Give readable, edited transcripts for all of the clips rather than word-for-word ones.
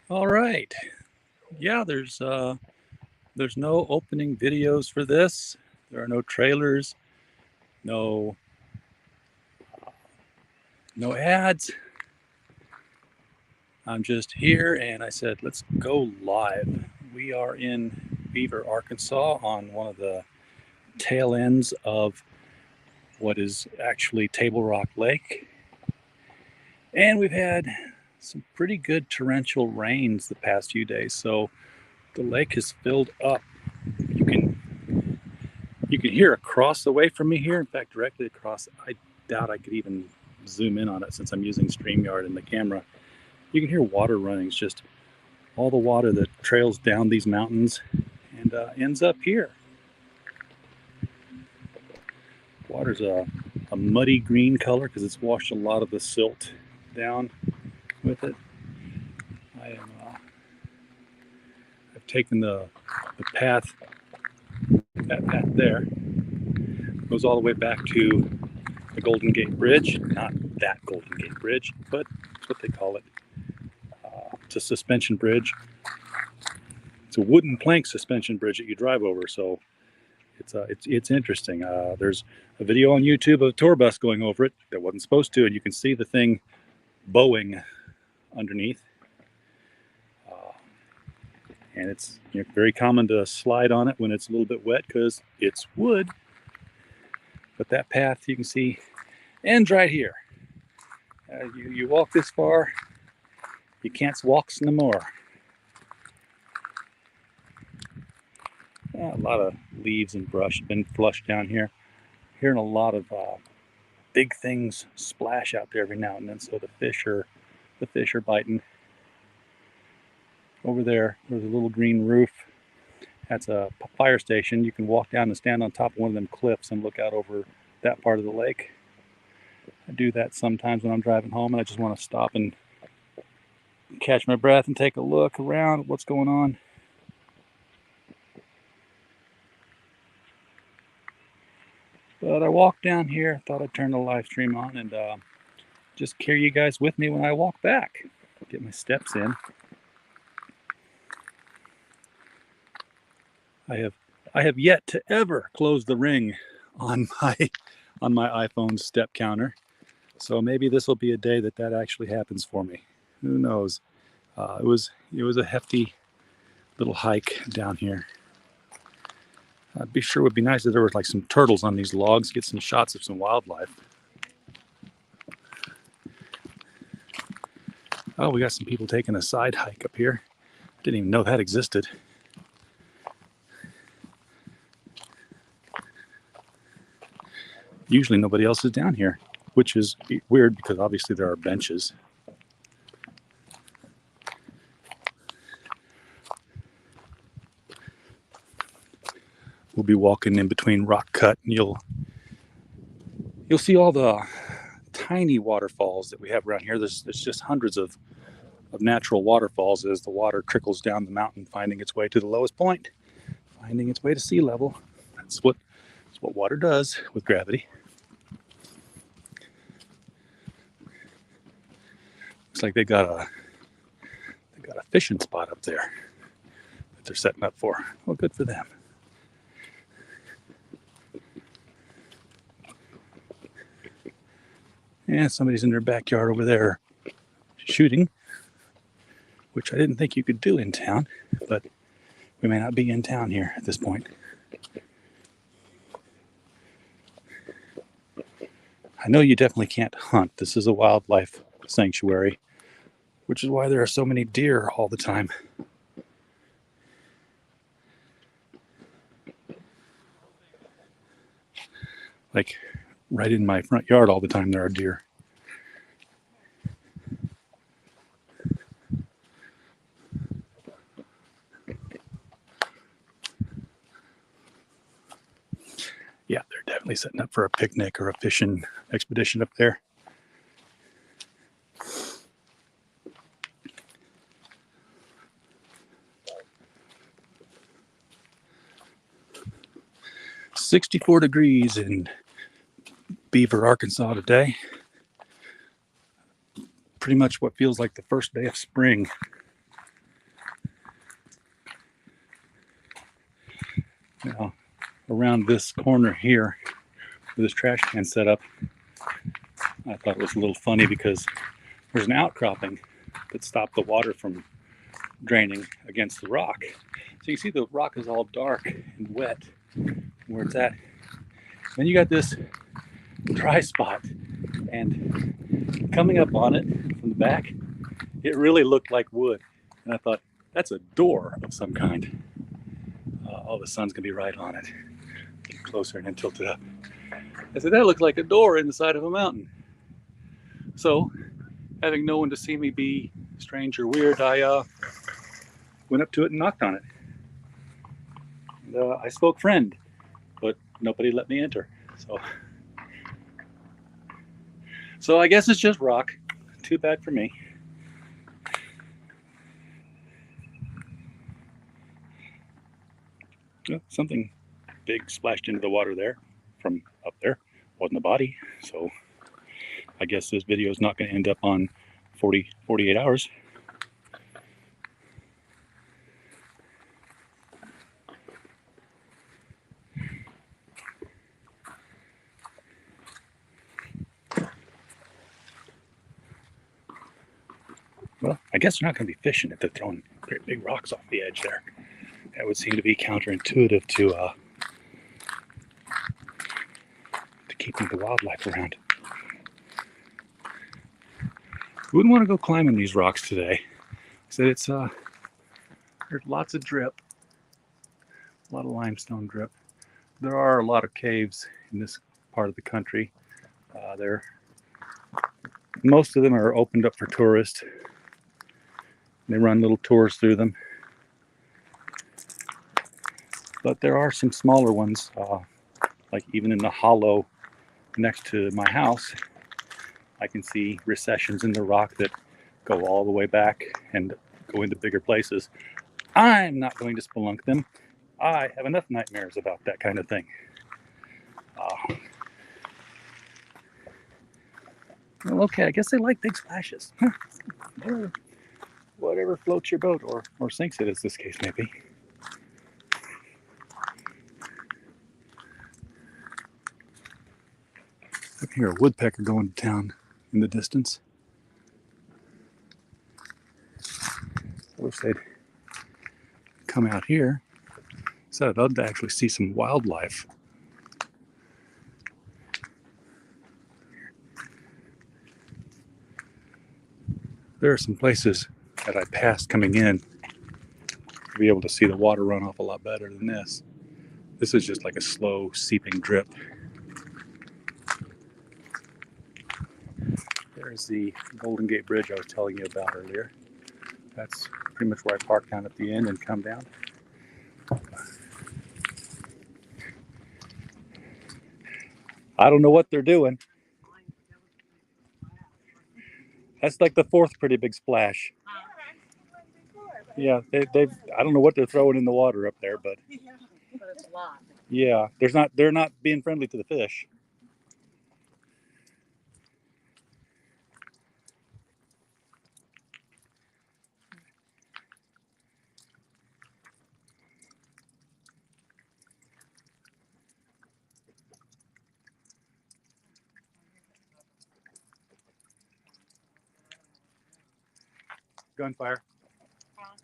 All right. Yeah, there's no opening videos for this. There are no trailers, no no ads. I'm just here and I said, let's go live. We are in Beaver, Arkansas on one of the tail ends of what is actually Table Rock Lake. And we've had some pretty good torrential rains the past few days, so the lake has filled up. You can you can hear across the way from me here. In fact, directly across. I doubt I could even zoom in on it since I'm using StreamYard in the camera. You can hear water running. It's just all the water that trails down these mountains and ends up here. Water's a muddy green color because it's washed a lot of the silt down with it. I've taken the path, that path there, goes all the way back to the Golden Gate Bridge. Not that Golden Gate Bridge, but that's what they call it. It's a suspension bridge. It's a wooden plank suspension bridge that you drive over, so it's interesting. There's a video on YouTube of a tour bus going over it that wasn't supposed to, and you can see the thing bowing underneath. And it's very common to slide on it when it's a little bit wet because it's wood. But that path you can see ends right here. You walk this far, you can't walk no more. A lot of leaves and brush have been flushed down here. Hearing a lot of big things splash out there every now and then, so the fish are biting. Over there's a little green roof. That's a fire station. You can walk down and stand on top of one of them cliffs and look out over that part of the lake. I do that sometimes when I'm driving home and I just want to stop and catch my breath and take a look around at what's going on. But I walked down here, thought I'd turn the live stream on and just carry you guys with me when I walk back. Get my steps in. I have yet to ever close the ring on my iPhone step counter. So maybe this will be a day that actually happens for me. Who knows? It was a hefty little hike down here. I'd be sure it would be nice if there were like some turtles on these logs, get some shots of some wildlife. Oh, we got some people taking a side hike up here. Didn't even know that existed. Usually nobody else is down here, which is weird because obviously there are benches. We'll be walking in between rock cut and you'll see all the tiny waterfalls that we have around here. There's just hundreds of natural waterfalls as the water trickles down the mountain, finding its way to the lowest point, finding its way to sea level. That's what water does with gravity. Looks like they got a fishing spot up there that they're setting up for. Well, good for them. And somebody's in their backyard over there shooting, which I didn't think you could do in town, but we may not be in town here at this point. I know you definitely can't hunt. This is a wildlife sanctuary, which is why there are so many deer all the time. Like right in my front yard all the time there are deer. Yeah, they're definitely setting up for a picnic or a fishing expedition up there. "64 degrees in Beaver, Arkansas today. Pretty much what feels like the first day of spring. Now, around this corner here, with this trash can set up, I thought it was a little funny because there's an outcropping that stopped the water from draining against the rock. So you see the rock is all dark and wet where it's at. Then you got this dry spot, and coming up on it from the back, it really looked like wood. And I thought, that's a door of some kind. Oh, the sun's gonna be right on it. Get closer and then tilt it up. I said, that looks like a door in the side of a mountain. So, having no one to see me be strange or weird, I went up to it and knocked on it. And, I spoke friend, but nobody let me enter. So I guess it's just rock. Too bad for me. Something big splashed into the water there from up there. Wasn't a body. So I guess this video is not going to end up on 48 hours. Well, I guess they're not going to be fishing if they're throwing great big rocks off the edge there. That would seem to be counterintuitive to keeping the wildlife around. We wouldn't want to go climbing these rocks today. I said it's there's lots of drip, a lot of limestone drip. There are a lot of caves in this part of the country. Most of them are opened up for tourists. They run little tours through them. But there are some smaller ones, like even in the hollow next to my house, I can see recessions in the rock that go all the way back and go into bigger places. I'm not going to spelunk them. I have enough nightmares about that kind of thing. Well, okay, I guess they like big splashes. Whatever floats your boat or sinks it, as this case may be. I can hear a woodpecker going to town in the distance. I wish they'd come out here. So I'd love to actually see some wildlife. There are some places that I passed coming in to be able to see the water run off a lot better than this. This is just like a slow seeping drip. There's the Golden Gate Bridge I was telling you about earlier. That's pretty much where I park down at the end and come down. I don't know what they're doing. That's like the fourth pretty big splash. Yeah, they've. I don't know what they're throwing in the water up there, but it's a lot. Yeah, they're not being friendly to the fish. Gunfire.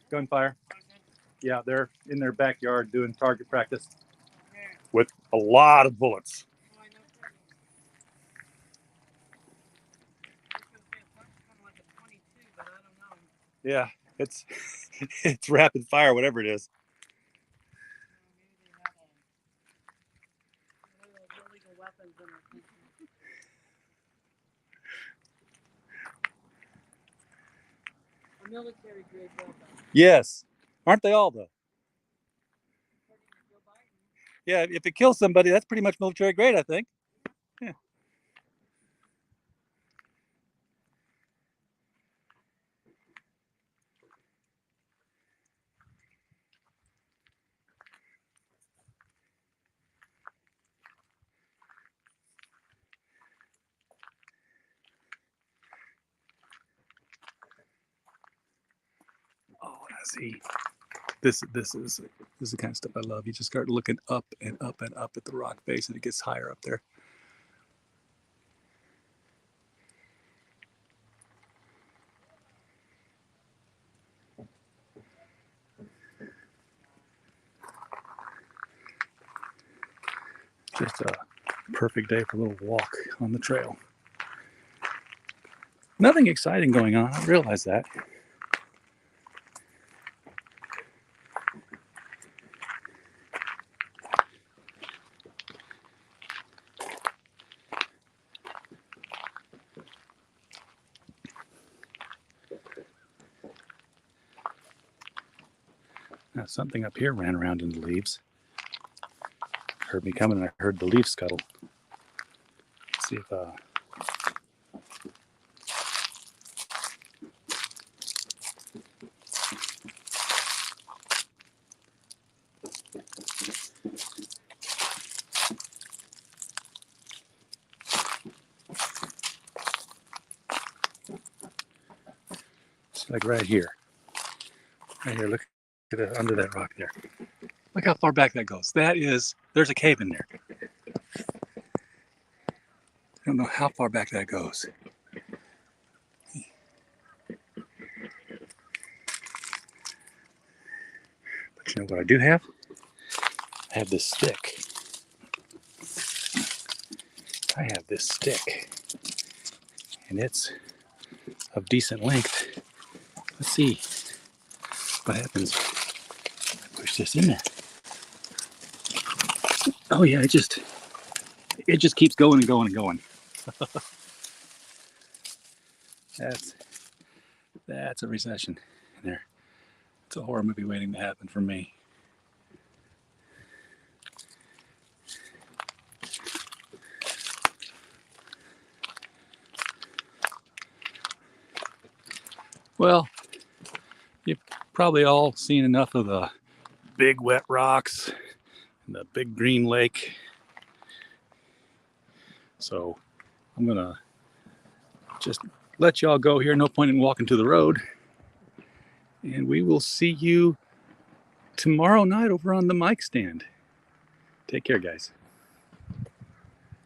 Gunfire. Yeah, they're in their backyard doing target practice with a lot of bullets. Yeah, it's it's rapid fire, whatever it is. A military grade weapon. Yes, aren't they all though? Yeah, if it kills somebody, that's pretty much military grade, I think. Yeah. Oh, I see this is the kind of stuff I love. You just start looking up and up and up at the rock face, and it gets higher up there. Just a perfect day for a little walk on the trail. Nothing exciting going on. I realize that. Now, something up here ran around in the leaves. Heard me coming, and I heard the leaf scuttle. Let's see if it's like right here. Right here, look at it under that rock there. Look how far back that goes. There's a cave in there. I don't know how far back that goes. But you know what I do have? I have this stick. I have this stick. And it's of decent length. Let's see what happens if I push this in there. Oh yeah, it just keeps going and going and going. That's a recession in there. It's a horror movie waiting to happen for me. Well, you've probably all seen enough of the big wet rocks and the big green lake. So I'm gonna just let y'all go here. No point in walking to the road. And we will see you tomorrow night over on the mic stand. Take care, guys.